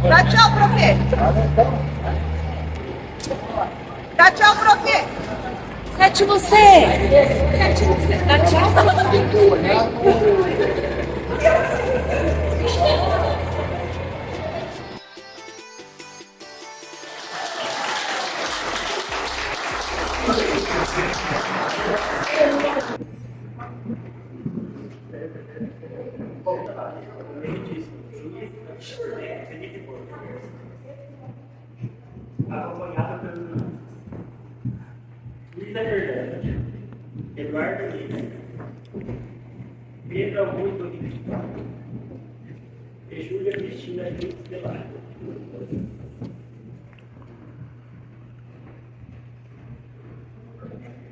Dá tchau, profe. Dá tchau, profe. Sétimo C. Dá tchau. Acompanhado pelo Luísa Fernanda, Eduardo Lima, Pedro Augusto Rodrigues e Júlia Cristina Lins Velar.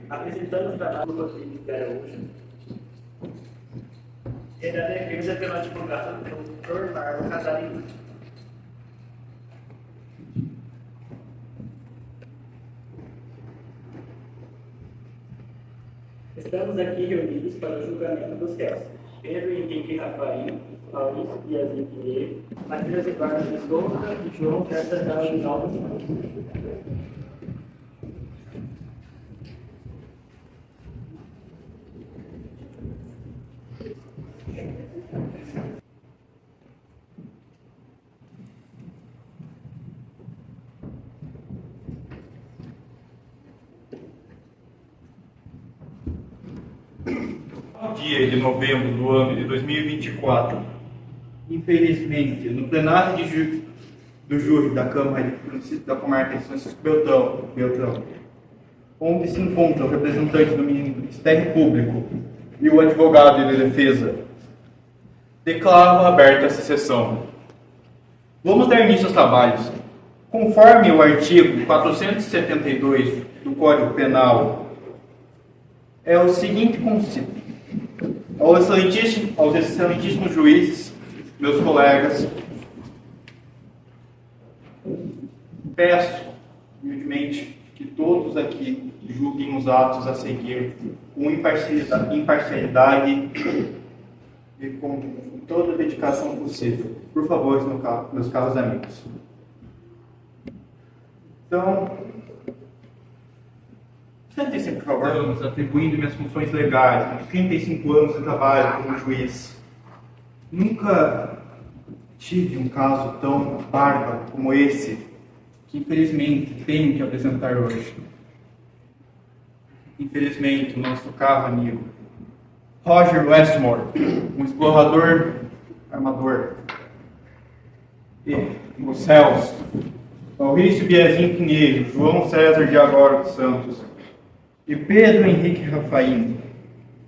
Apresentando o trabalho do Rodrigues de Araújo e da defesa pelo advogado Dr. Marlon Casarim. Estamos aqui reunidos para o julgamento dos réus. Pedro Henrique Rafael, Maurício Biazin Pinheiro, Matheus Eduardo de Souza e João César Carlos Alves. Dia de novembro do ano de 2024, infelizmente, no plenário do júri da Câmara da Comarca de São Francisco Beltrão, onde se encontra o representante do Ministério Público e o advogado de defesa, declaro aberta essa sessão. Vamos dar início aos trabalhos. Conforme o artigo 472 do Código Penal, é o seguinte conceito. Aos excelentíssimos juízes, meus colegas, peço humildemente que todos aqui julguem os atos a seguir com imparcialidade e com toda a dedicação possível. Por favor, meus caros amigos. Então, sentem-se, por favor. Estamos atribuindo minhas funções legais, com 35 anos de trabalho como juiz. Nunca tive um caso tão bárbaro como esse, que infelizmente tenho que apresentar hoje. Infelizmente, o nosso caro amigo Roger Westmore, um explorador armador, e os réus Maurício Biazin Pinheiro, João César de Agora dos Santos e Pedro Henrique Rafael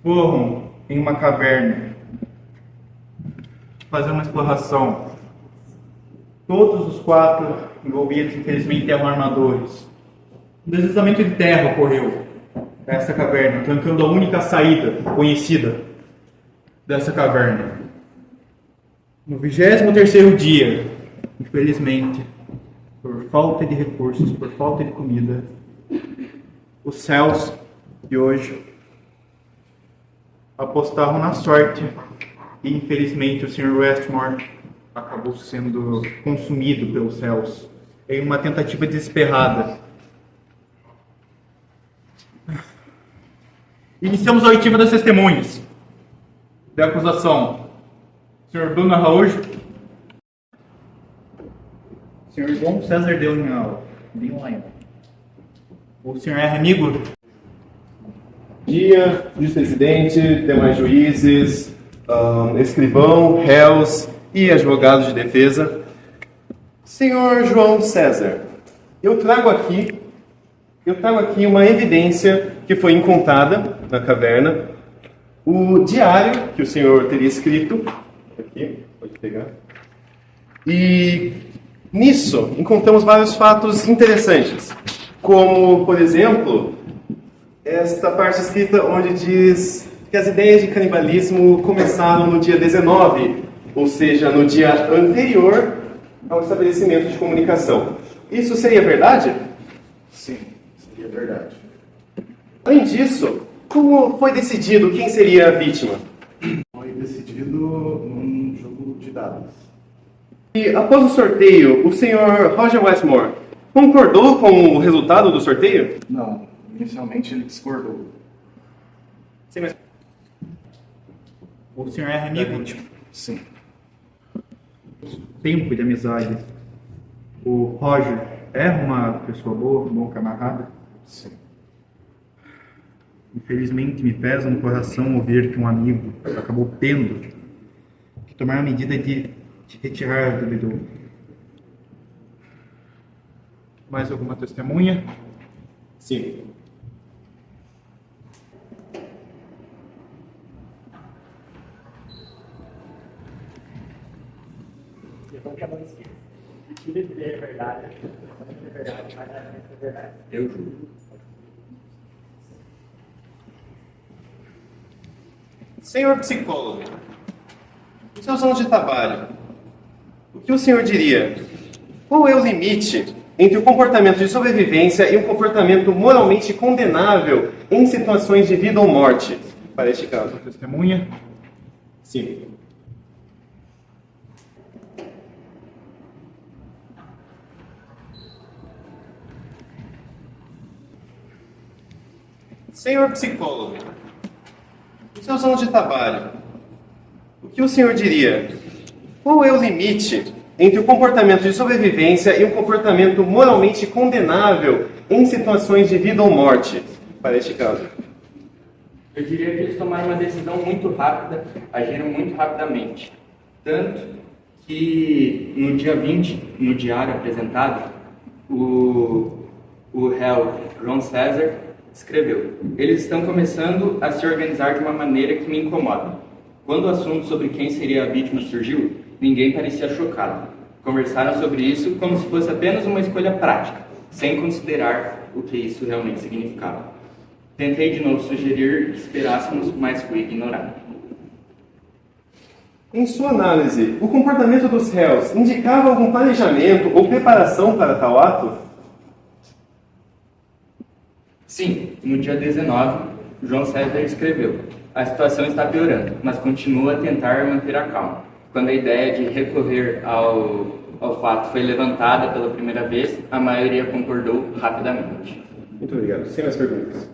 foram em uma caverna fazer uma exploração. Todos os quatro envolvidos, infelizmente, eram armadores. Um deslizamento de terra ocorreu nessa caverna, trancando a única saída conhecida dessa caverna. No 23º dia, infelizmente, por falta de recursos, por falta de comida, os céus de hoje apostaram na sorte e, infelizmente, o Sr. Westmore acabou sendo consumido pelos céus em uma tentativa desesperada. Iniciamos a oitiva das testemunhas da acusação. Sr. Bruno Araújo. Sr. João César de Linhal. O senhor é amigo? Dia, juiz-presidente, demais juízes, escrivão, réus e advogados de defesa. Senhor João César, eu trago aqui uma evidência que foi encontrada na caverna, o diário que o senhor teria escrito, aqui, pode pegar, e nisso encontramos vários fatos interessantes, como, por exemplo, esta parte escrita onde diz que as ideias de canibalismo começaram no dia 19, ou seja, no dia anterior ao estabelecimento de comunicação. Isso seria verdade? Sim, seria verdade. Além disso, como foi decidido quem seria a vítima? Foi decidido num jogo de dados. E E após o sorteio, o senhor Roger Westmore concordou com o resultado do sorteio? Não, inicialmente ele discordou. Sim, mas... O senhor é amigo? Sim. Tempo de amizade. O Roger é uma pessoa boa, um bom camarada? Sim. Infelizmente me pesa no coração ouvir que um amigo acabou tendo que tomar a medida de retirar a vida do outro. Mais alguma testemunha? Sim. Eu nunca não esqueço. Se ele dizer a verdade, é verdade, mas é verdade. Eu juro. Senhor psicólogo, nos seus anos de trabalho, o que o senhor diria? Qual é o limite entre o comportamento de sobrevivência e um comportamento moralmente condenável em situações de vida ou morte? Para este caso. Testemunha? Sim. Senhor psicólogo, nos seus anos de trabalho, o que o senhor diria? Qual é o limite entre o comportamento de sobrevivência e um comportamento moralmente condenável em situações de vida ou morte? Para este caso. Eu diria que eles tomaram uma decisão muito rápida, agiram muito rapidamente. Tanto que no dia 20, no diário apresentado, o réu João César escreveu: eles estão começando a se organizar de uma maneira que me incomoda. Quando o assunto sobre quem seria a vítima surgiu, ninguém parecia chocado. Conversaram sobre isso como se fosse apenas uma escolha prática, sem considerar o que isso realmente significava. Tentei de novo sugerir que esperássemos, mas fui ignorado. Em sua análise, o comportamento dos réus indicava algum planejamento ou preparação para tal ato? Sim, no dia 19, João César escreveu: a situação está piorando, mas continua a tentar manter a calma. Quando a ideia de recorrer ao fato foi levantada pela primeira vez, a maioria concordou rapidamente. Muito obrigado. Sem mais perguntas.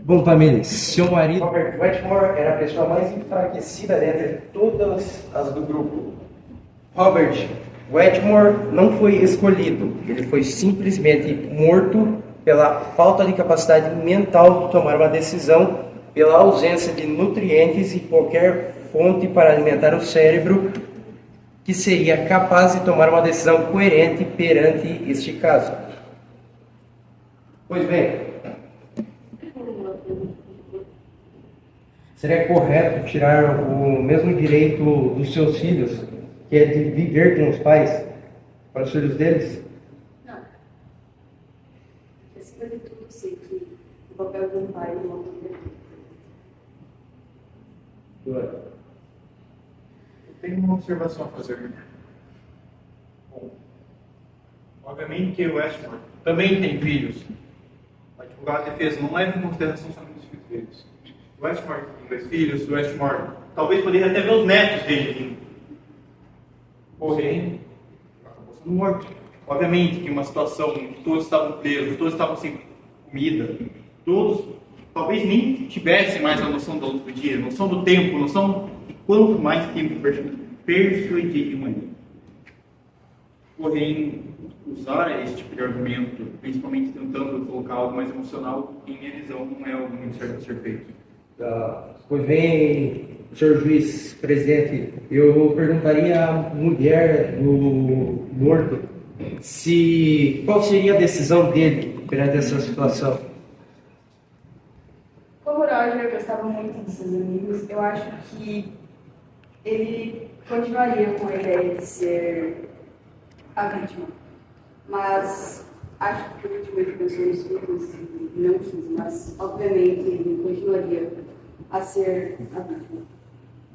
Bom, família, seu marido, Robert Wetmore, era a pessoa mais enfraquecida dentre todas as do grupo. Robert Wetmore não foi escolhido, ele foi simplesmente morto pela falta de capacidade mental de tomar uma decisão, pela ausência de nutrientes e qualquer fonte para alimentar o cérebro que seria capaz de tomar uma decisão coerente perante este caso. Pois bem, seria correto tirar o mesmo direito dos seus filhos, que é de viver com os pais, para os filhos deles? Não. Acima de tudo, sei que o papel do pai não é Eu tenho uma observação a fazer. Bom, obviamente que o Westmore também tem filhos. O advogado de defesa não leva em consideração somente os filhos deles. O Westmore tem 2 filhos, o Westmore talvez poderia até ver os netos dele vindo. Porém, acabou sendo morto. Obviamente que uma situação em que todos estavam presos, todos estavam sem comida, todos talvez nem tivessem mais a noção da luz do dia, noção do tempo, noção de quanto mais tempo persuadiriam ali. Porém, usar esse tipo de argumento, principalmente tentando colocar algo mais emocional, em minha visão, não é algo muito certo a ser feito. Pois bem, senhor juiz presidente, eu perguntaria à mulher do morto qual seria a decisão dele perante essa situação. Como o Roger gostava muito dos seus amigos, eu acho que ele continuaria com a ideia de ser a vítima. Mas acho que por último ele pensou nos filhos e não quis, mas obviamente ele continuaria a ser a vítima.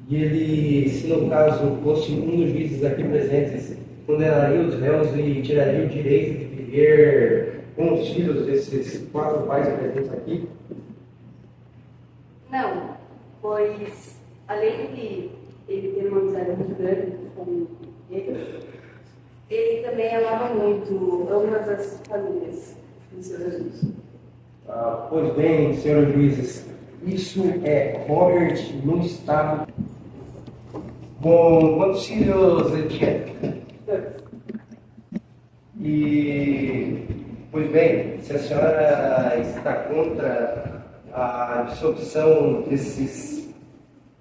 E ele, se no caso fosse um dos juízes aqui presentes, condenaria os réus e tiraria o direito de viver com os filhos desses 4 pais presentes aqui? Não, pois além de ele ter uma amizade muito grande com eles, ele também amava muito ambas as famílias de seu Jesus. Pois bem, senhores juízes, isso é Robert no estado. Com quantos filhos ele tinha? E, pois bem, se a senhora está contra a dissolução desses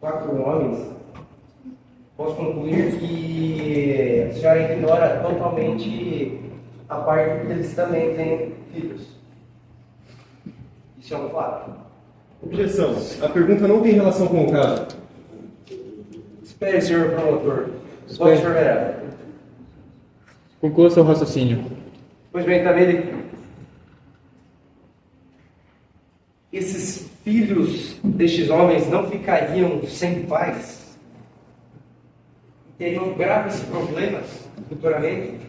4 homens, posso concluir que a senhora ignora totalmente a parte que eles também têm filhos. Isso é um fato. Objeção. A pergunta não tem relação com o caso. Espere, senhor promotor. Pode verá. Conclua seu raciocínio. Pois bem, Tamele, esses filhos destes homens não ficariam sem pais? Teriam graves problemas futuramente?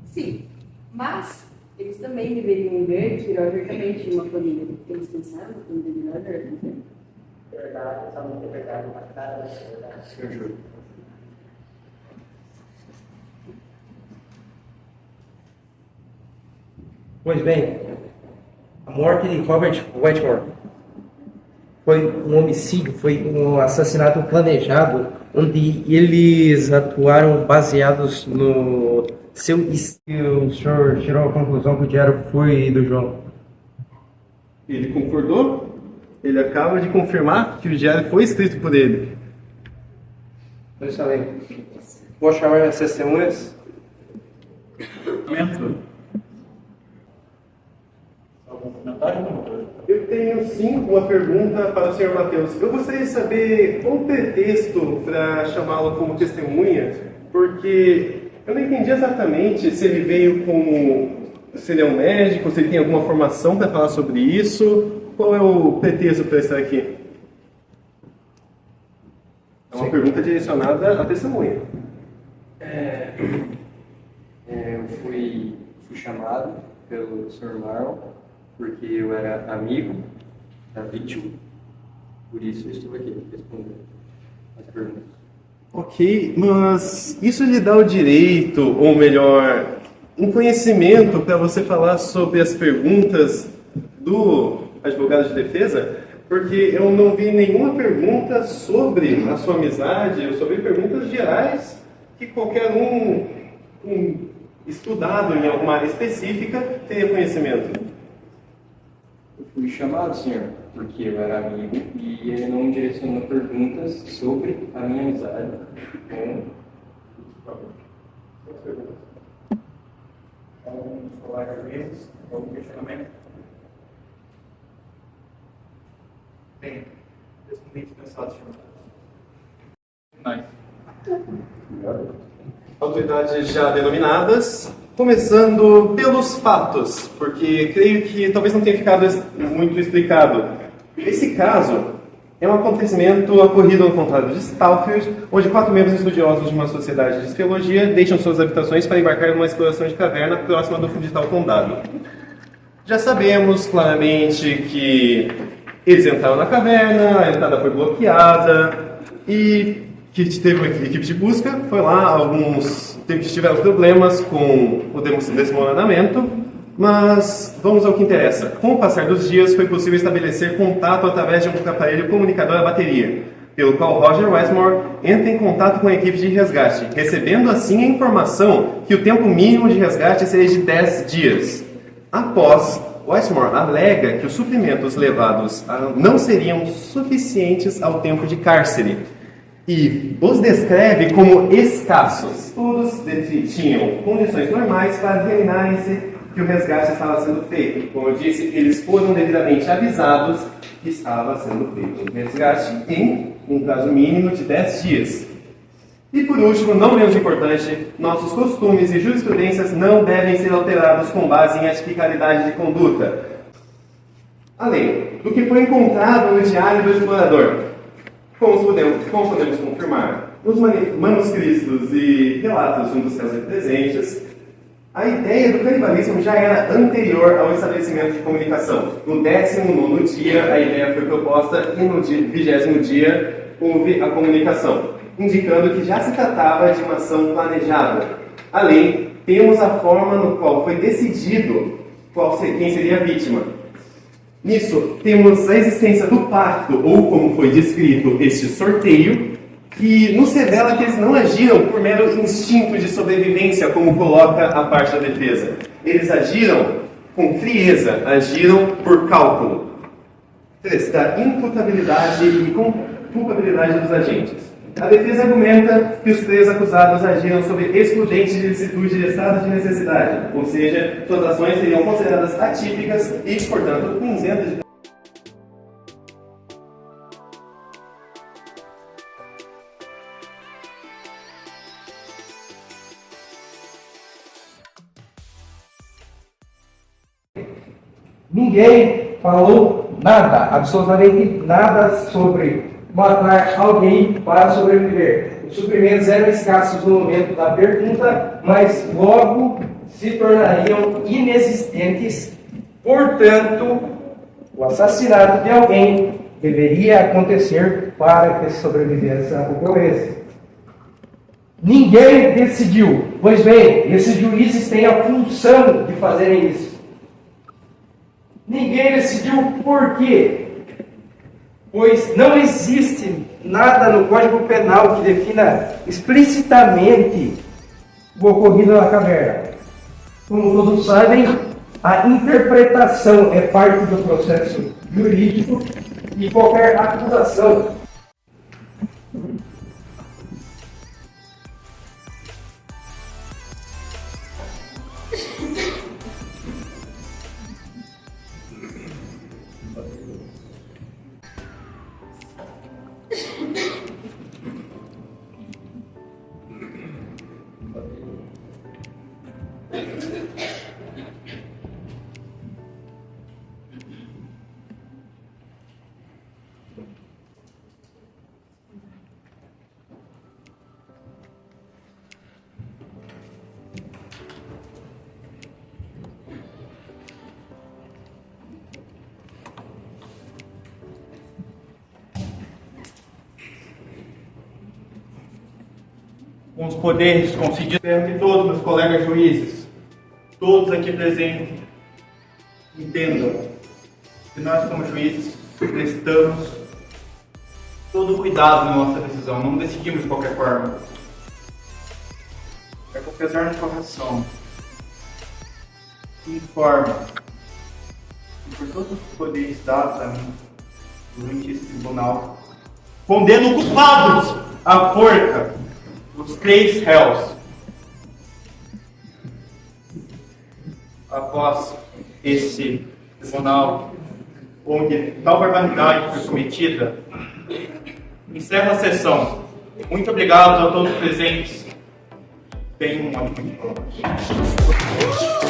Sim, mas eles também deveriam ver que Roger também tinha uma família. Eles pensaram na família de Roger, não sei. Verdade, essa não é verdade, mas cara, é verdade. Senhor júri. Pois bem, a morte de Robert Wetmore foi um homicídio, foi um assassinato planejado, onde eles atuaram baseados no seu... O senhor tirou a conclusão que o diário foi do João. Ele concordou? Ele acaba de confirmar que o diário foi escrito por ele. Pois bem. Vou chamar as testemunhas. Algum comentário, promotor? Eu tenho sim uma pergunta para o senhor Matheus. Eu gostaria de saber qual o pretexto para chamá-lo como testemunha, porque eu não entendi exatamente se ele veio como... se ele é um médico, se ele tem alguma formação para falar sobre isso. Qual é o pretexto para estar aqui? É uma pergunta direcionada à testemunha. Eu fui chamado pelo Sr. Marlon porque eu era amigo da vítima, por isso eu estou aqui respondendo as perguntas. Ok, mas isso lhe dá o direito, ou melhor, um conhecimento para você falar sobre as perguntas do advogado de defesa? Porque eu não vi nenhuma pergunta sobre a sua amizade, eu só vi perguntas gerais que qualquer um estudado em alguma área específica teria conhecimento. Eu fui chamado, senhor, porque eu era amigo e ele não direcionou perguntas sobre a minha amizade com... Alguns colegas vezes, algum questionamento? Bem, respondi dispensado, senhor. Autoridades já denominadas, começando pelos fatos, porque creio que talvez não tenha ficado muito explicado. Esse caso é um acontecimento ocorrido no condado de Stafford, onde 4 membros estudiosos de uma sociedade de espeleologia deixam suas habitações para embarcar numa exploração de caverna próxima do fundo de tal condado. Já sabemos claramente que eles entraram na caverna, a entrada foi bloqueada e que teve uma equipe de busca, foi lá, alguns tiveram problemas com o desmoronamento, mas vamos ao que interessa. Com o passar dos dias, foi possível estabelecer contato através de um aparelho comunicador à bateria, pelo qual Roger Wetmore entra em contato com a equipe de resgate, recebendo assim a informação que o tempo mínimo de resgate seria de 10 dias. Após, Wetmore alega que os suprimentos levados não seriam suficientes ao tempo de cárcere, e os descreve como escassos. Todos tinham condições normais para terminarem-se que o resgate estava sendo feito. Como eu disse, eles foram devidamente avisados que estava sendo feito um resgate em um prazo mínimo de 10 dias. E por último, não menos importante, nossos costumes e jurisprudências não devem ser alterados com base em eticalidade de conduta. Além do que foi encontrado no diário do explorador, como podemos confirmar, nos manuscritos e relatos de um dos seus presentes, A ideia do canibalismo já era anterior ao estabelecimento de comunicação. No 19º dia, a ideia foi proposta e no 20º dia houve a comunicação, indicando que já se tratava de uma ação planejada. Além, temos a forma no qual foi decidido quem seria a vítima. Nisso, temos a existência do pacto, ou como foi descrito, este sorteio, que nos revela que eles não agiram por mero instinto de sobrevivência, como coloca a parte da defesa. Eles agiram com frieza, agiram por cálculo. 3. Da imputabilidade e culpabilidade dos agentes. A defesa argumenta que os 3 acusados agiram sob excludente de licitude de estado de necessidade, ou seja, suas ações seriam consideradas atípicas e, portanto, isentas de Ninguém falou nada, absolutamente nada sobre matar alguém para sobreviver. Os suprimentos eram escassos no momento da pergunta, mas logo se tornariam inexistentes. Portanto, o assassinato de alguém deveria acontecer para que a sobrevivência ocorresse. Ninguém decidiu. Pois bem, esses juízes têm a função de fazerem isso. Ninguém decidiu por quê? Pois não existe nada no Código Penal que defina explicitamente o ocorrido na caverna. Como todos sabem, a interpretação é parte do processo jurídico e qualquer acusação com os poderes concedidos, espero que todos meus colegas juízes, todos aqui presentes, entendam que nós, como juízes, prestamos todo o cuidado na nossa decisão, não decidimos de qualquer forma. É com pesar no coração, informa, e por todos os poderes dados a mim, durante esse tribunal, condeno culpados à forca os 3 réus. Após esse tribunal, onde tal barbaridade foi cometida, encerro a sessão. Muito obrigado a todos os presentes. Tenham um ótimo dia.